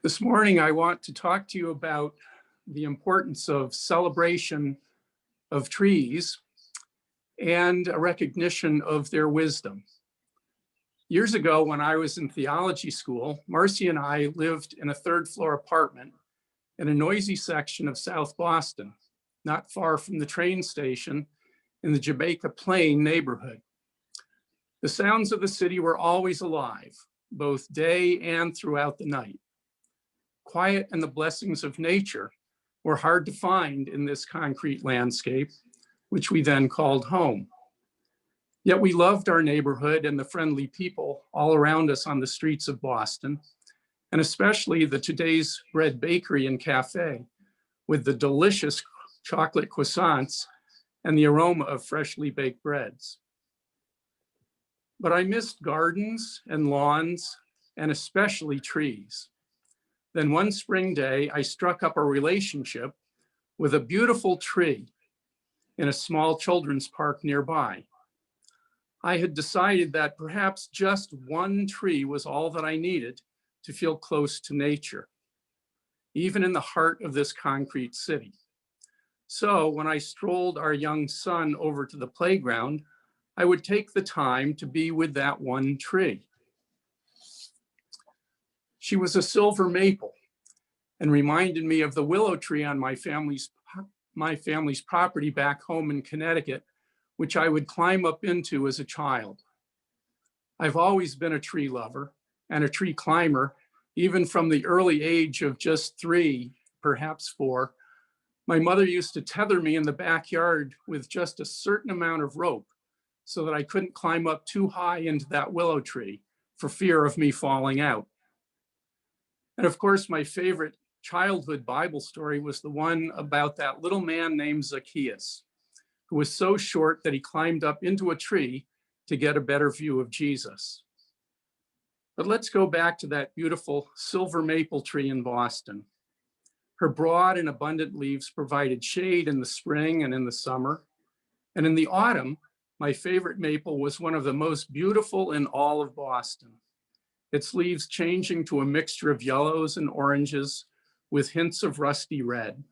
This morning, I want to talk to you about the importance of celebration of trees and a recognition of their wisdom. Years ago, when I was in theology school, Marcy and I lived in a third-floor apartment in a noisy section of South Boston, not far from the train station in the Jamaica Plain neighborhood. The sounds of the city were always alive, both day and throughout the night. Quiet and the blessings of nature were hard to find in this concrete landscape, which we then called home. Yet we loved our neighborhood and the friendly people all around us on the streets of Boston, and especially the Today's Bread Bakery and Cafe, with the delicious chocolate croissants and the aroma of freshly baked breads. But I missed gardens and lawns, and especially trees. Then one spring day, I struck up a relationship with a beautiful tree in a small children's park nearby. I had decided that perhaps just one tree was all that I needed to feel close to nature, even in the heart of this concrete city. So when I strolled our young son over to the playground, I would take the time to be with that one tree. She was a silver maple and reminded me of the willow tree on my family's property back home in Connecticut, which I would climb up into as a child. I've always been a tree lover and a tree climber, even from the early age of just 3, perhaps 4. My mother used to tether me in the backyard with just a certain amount of rope so that I couldn't climb up too high into that willow tree for fear of me falling out. And of course, my favorite childhood Bible story was the one about that little man named Zacchaeus, who was so short that he climbed up into a tree to get a better view of Jesus. But let's go back to that beautiful silver maple tree in Boston. Her broad and abundant leaves provided shade in the spring and in the summer. And in the autumn, my favorite maple was one of the most beautiful in all of Boston, its leaves changing to a mixture of yellows and oranges with hints of rusty red.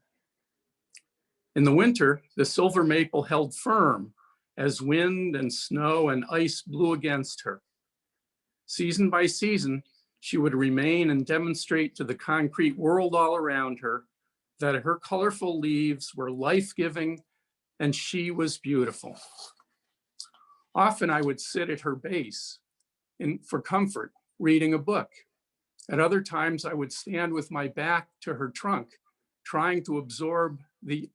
In the winter, the silver maple held firm as wind and snow and ice blew against her. Season by season, she would remain and demonstrate to the concrete world all around her that her colorful leaves were life-giving and she was beautiful. Often I would sit at her base for comfort, reading a book. At other times, I would stand with my back to her trunk, trying to absorb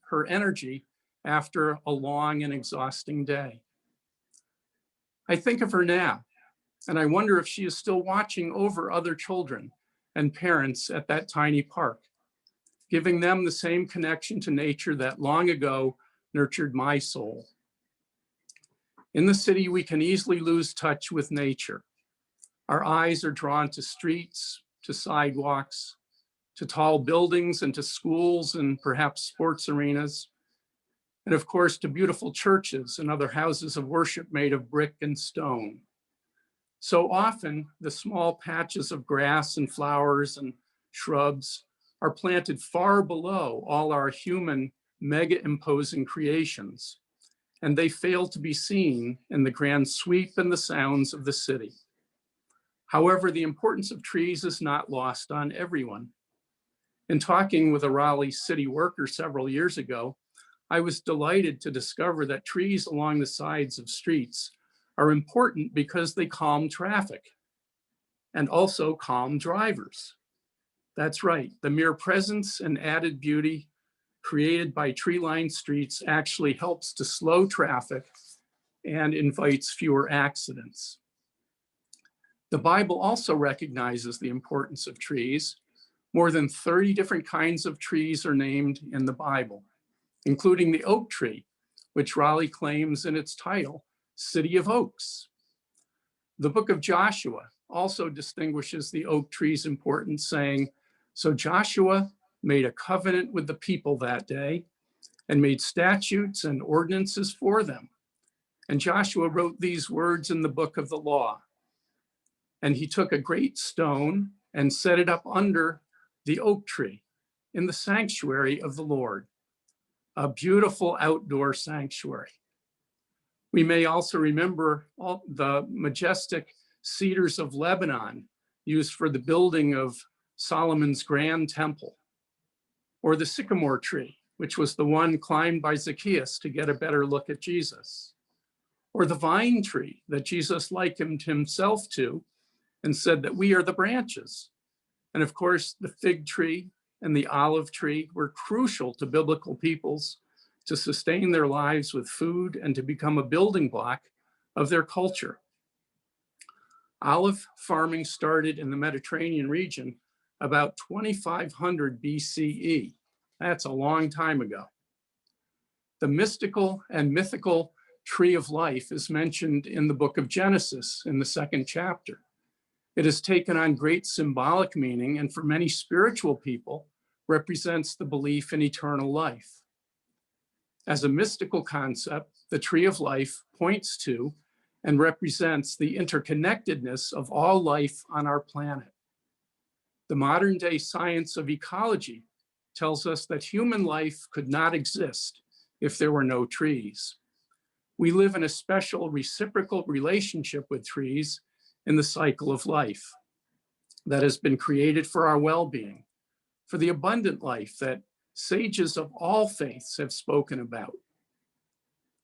her energy after a long and exhausting day. I think of her now, and I wonder if she is still watching over other children and parents at that tiny park, giving them the same connection to nature that long ago nurtured my soul. In the city, we can easily lose touch with nature. Our eyes are drawn to streets, to sidewalks, to tall buildings, and to schools and perhaps sports arenas, and of course to beautiful churches and other houses of worship made of brick and stone. So often, the small patches of grass and flowers and shrubs are planted far below all our human mega-imposing creations, and they fail to be seen in the grand sweep and the sounds of the city. However, the importance of trees is not lost on everyone. In talking with a Raleigh city worker several years ago, I was delighted to discover that trees along the sides of streets are important because they calm traffic and also calm drivers. That's right, the mere presence and added beauty created by tree-lined streets actually helps to slow traffic and invites fewer accidents. The Bible also recognizes the importance of trees. More than 30 different kinds of trees are named in the Bible, including the oak tree, which Raleigh claims in its title, City of Oaks. The book of Joshua also distinguishes the oak tree's importance, saying, "So Joshua made a covenant with the people that day and made statutes and ordinances for them. And Joshua wrote these words in the book of the law. And he took a great stone and set it up under the oak tree in the sanctuary of the Lord, a beautiful outdoor sanctuary. We may also remember all the majestic cedars of Lebanon used for the building of Solomon's grand temple, or the sycamore tree, which was the one climbed by Zacchaeus to get a better look at Jesus, or the vine tree that Jesus likened himself to and said that we are the branches. And of course, the fig tree and the olive tree were crucial to biblical peoples to sustain their lives with food and to become a building block of their culture. Olive farming started in the Mediterranean region about 2500 BCE. That's a long time ago. The mystical and mythical tree of life is mentioned in the book of Genesis in the 2nd chapter. It has taken on great symbolic meaning, and for many spiritual people, represents the belief in eternal life. As a mystical concept, the tree of life points to and represents the interconnectedness of all life on our planet. The modern day science of ecology tells us that human life could not exist if there were no trees. We live in a special reciprocal relationship with trees in the cycle of life that has been created for our well-being, for the abundant life that sages of all faiths have spoken about.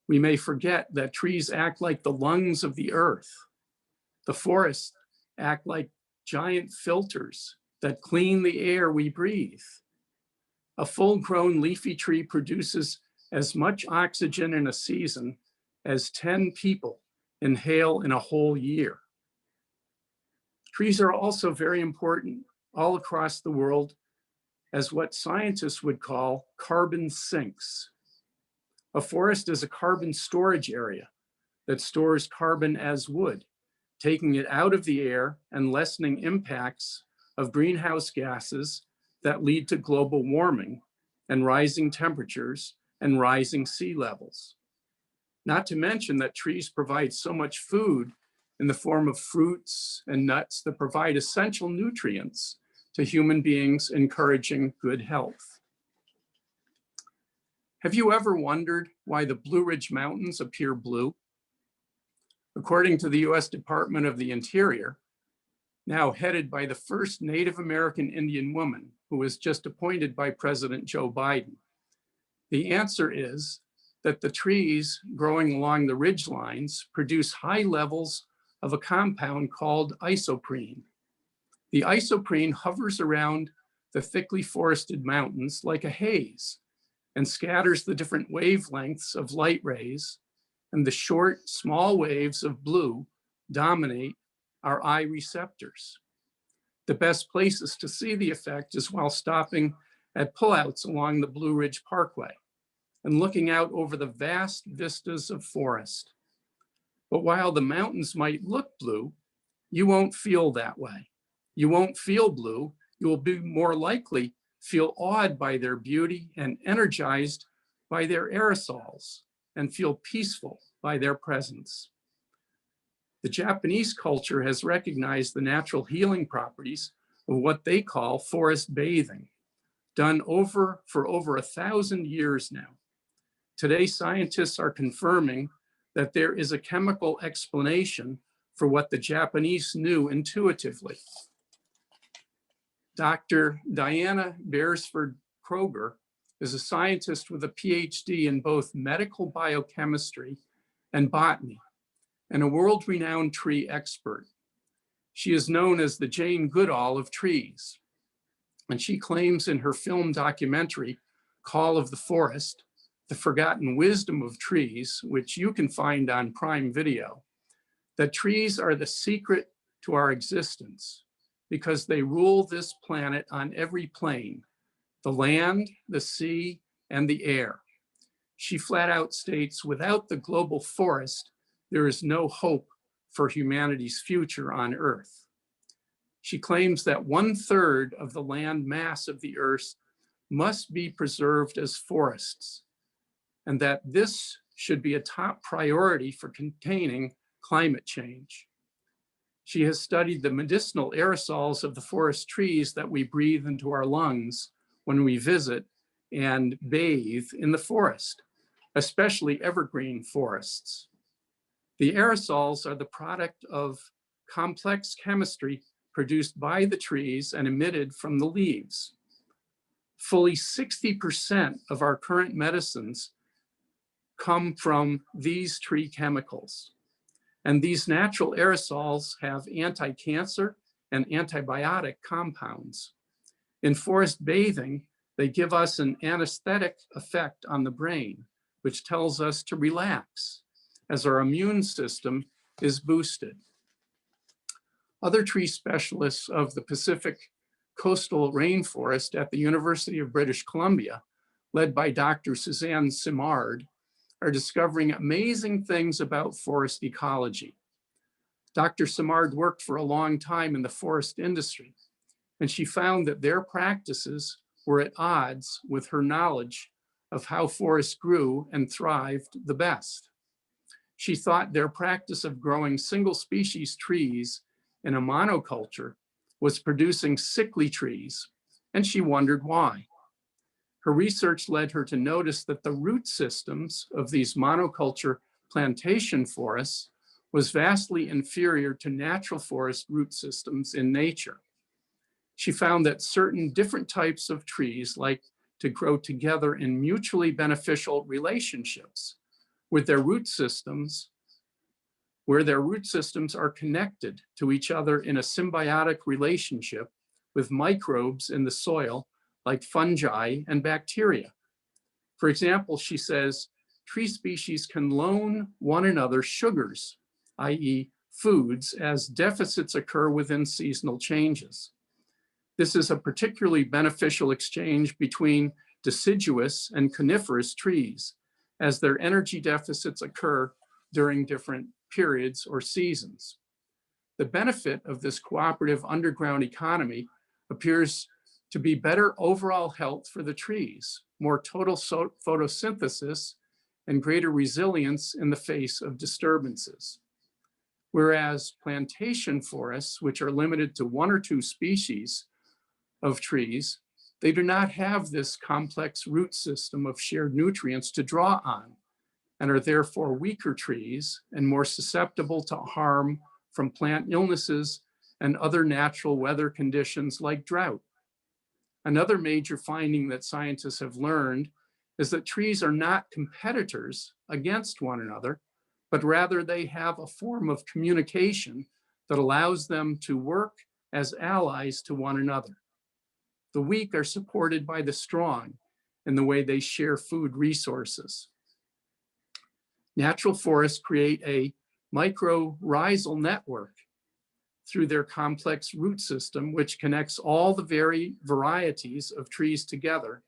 We may forget that trees act like the lungs of the earth. The forests act like giant filters that clean the air we breathe. A full-grown leafy tree produces as much oxygen in a season as 10 people inhale in a whole year. Trees are also very important all across the world as what scientists would call carbon sinks. A forest is a carbon storage area that stores carbon as wood, taking it out of the air and lessening impacts of greenhouse gases that lead to global warming and rising temperatures and rising sea levels. Not to mention that trees provide so much food in the form of fruits and nuts that provide essential nutrients to human beings, encouraging good health. Have you ever wondered why the Blue Ridge Mountains appear blue? According to the US Department of the Interior, now headed by the first Native American Indian woman who was just appointed by President Joe Biden, the answer is that the trees growing along the ridge lines produce high levels of a compound called isoprene. The isoprene hovers around the thickly forested mountains like a haze and scatters the different wavelengths of light rays, and the short, small waves of blue dominate our eye receptors. The best places to see the effect is while stopping at pullouts along the Blue Ridge Parkway and looking out over the vast vistas of forest. But while the mountains might look blue, you won't feel that way. You won't feel blue. You will be more likely feel awed by their beauty and energized by their aerosols and feel peaceful by their presence. The Japanese culture has recognized the natural healing properties of what they call forest bathing, done for over 1,000 years now. Today, scientists are confirming that there is a chemical explanation for what the Japanese knew intuitively. Dr. Diana Beresford Kroger is a scientist with a PhD in both medical biochemistry and botany, and a world-renowned tree expert. She is known as the Jane Goodall of trees, and she claims in her film documentary, Call of the Forest, The Forgotten Wisdom of Trees, which you can find on Prime Video, that trees are the secret to our existence because they rule this planet on every plane, the land, the sea, and the air. She flat out states, without the global forest, there is no hope for humanity's future on Earth. She claims that 1/3 of the land mass of the Earth must be preserved as forests, and that this should be a top priority for containing climate change. She has studied the medicinal aerosols of the forest trees that we breathe into our lungs when we visit and bathe in the forest, especially evergreen forests. The aerosols are the product of complex chemistry produced by the trees and emitted from the leaves. Fully 60% of our current medicines come from these tree chemicals. And these natural aerosols have anti-cancer and antibiotic compounds. In forest bathing, they give us an anesthetic effect on the brain, which tells us to relax as our immune system is boosted. Other tree specialists of the Pacific coastal rainforest at the University of British Columbia, led by Dr. Suzanne Simard, are discovering amazing things about forest ecology. Dr. Simard worked for a long time in the forest industry, and she found that their practices were at odds with her knowledge of how forests grew and thrived the best. She thought their practice of growing single species trees in a monoculture was producing sickly trees, and she wondered why. Her research led her to notice that the root systems of these monoculture plantation forests was vastly inferior to natural forest root systems in nature. She found that certain different types of trees like to grow together in mutually beneficial relationships with their root systems, where their root systems are connected to each other in a symbiotic relationship with microbes in the soil like fungi and bacteria. For example, she says, tree species can loan one another sugars, i.e. foods, as deficits occur within seasonal changes. This is a particularly beneficial exchange between deciduous and coniferous trees, as their energy deficits occur during different periods or seasons. The benefit of this cooperative underground economy appears to be better overall health for the trees, more total photosynthesis, and greater resilience in the face of disturbances. Whereas plantation forests, which are limited to one or two species of trees, they do not have this complex root system of shared nutrients to draw on, and are therefore weaker trees and more susceptible to harm from plant illnesses and other natural weather conditions like drought. Another major finding that scientists have learned is that trees are not competitors against one another, but rather they have a form of communication that allows them to work as allies to one another. The weak are supported by the strong in the way they share food resources. Natural forests create a mycorrhizal network through their complex root system, which connects all the varieties of trees together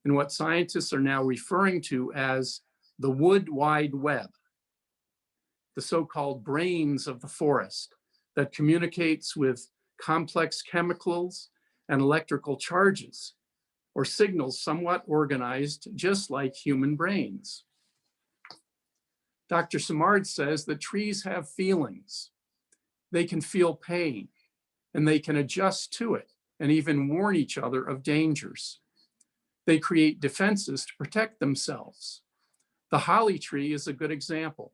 in what scientists are now referring to as the wood wide web, the so-called brains of the forest that communicates with complex chemicals and electrical charges or signals somewhat organized just like human brains. Dr. Simard says that trees have feelings. They can feel pain, and they can adjust to it and even warn each other of dangers. They create defenses to protect themselves. The holly tree is a good example.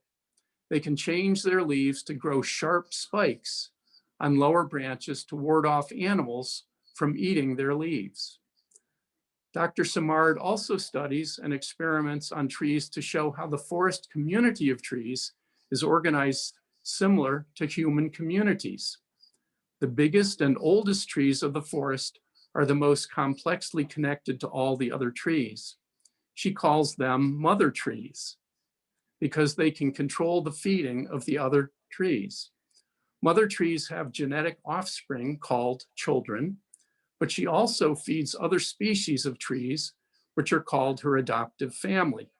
They can change their leaves to grow sharp spikes on lower branches to ward off animals from eating their leaves. Dr. Simard also studies and experiments on trees to show how the forest community of trees is organized similar to human communities. The biggest and oldest trees of the forest are the most complexly connected to all the other trees. She calls them mother trees because they can control the feeding of the other trees. Mother trees have genetic offspring called children, but she also feeds other species of trees, which are called her adoptive family.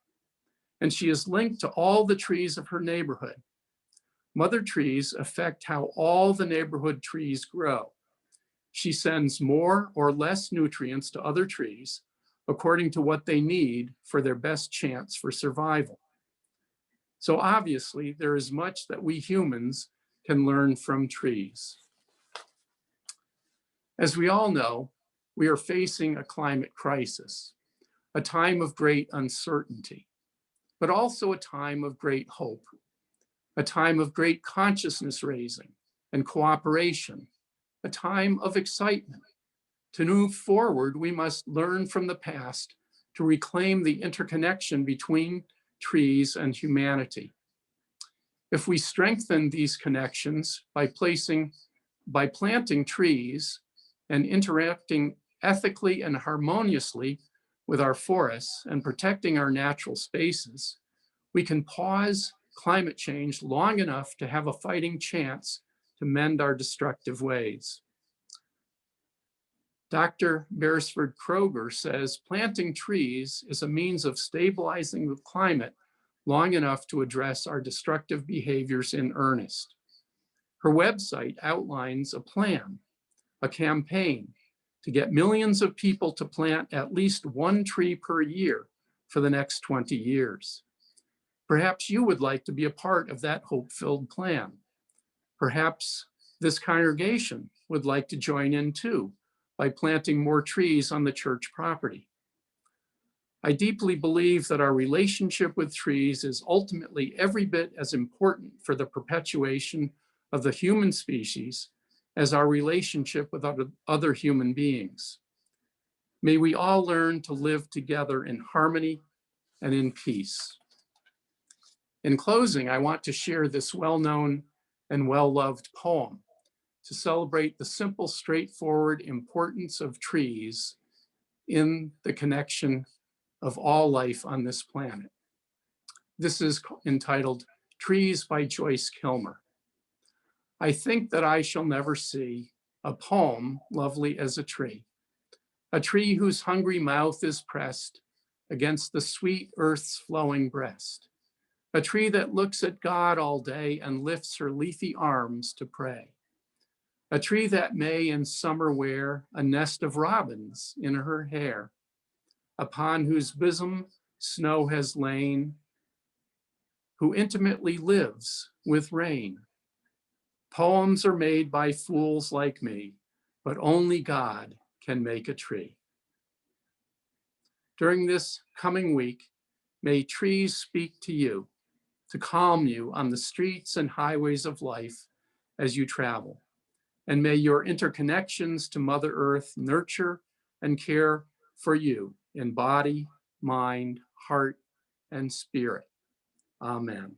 And she is linked to all the trees of her neighborhood. Mother trees affect how all the neighborhood trees grow. She sends more or less nutrients to other trees according to what they need for their best chance for survival. So obviously, there is much that we humans can learn from trees. As we all know, we are facing a climate crisis, a time of great uncertainty, but also a time of great hope, a time of great consciousness raising and cooperation, a time of excitement. To move forward, we must learn from the past to reclaim the interconnection between trees and humanity. If we strengthen these connections by planting trees and interacting ethically and harmoniously with our forests and protecting our natural spaces, we can pause climate change long enough to have a fighting chance to mend our destructive ways. Dr. Beresford Kroger says planting trees is a means of stabilizing the climate long enough to address our destructive behaviors in earnest. Her website outlines a plan, a campaign to get millions of people to plant at least one tree per year for the next 20 years. Perhaps you would like to be a part of that hope-filled plan. Perhaps this congregation would like to join in too by planting more trees on the church property. I deeply believe that our relationship with trees is ultimately every bit as important for the perpetuation of the human species as our relationship with other human beings. May we all learn to live together in harmony and in peace. In closing, I want to share this well-known and well-loved poem to celebrate the simple, straightforward importance of trees in the connection of all life on this planet. This is entitled Trees by Joyce Kilmer. I think that I shall never see a poem lovely as a tree whose hungry mouth is pressed against the sweet earth's flowing breast, a tree that looks at God all day and lifts her leafy arms to pray, a tree that may in summer wear a nest of robins in her hair, upon whose bosom snow has lain, who intimately lives with rain. Poems are made by fools like me, but only God can make a tree. During this coming week, may trees speak to you, to calm you on the streets and highways of life as you travel. And may your interconnections to Mother Earth nurture and care for you in body, mind, heart, and spirit. Amen.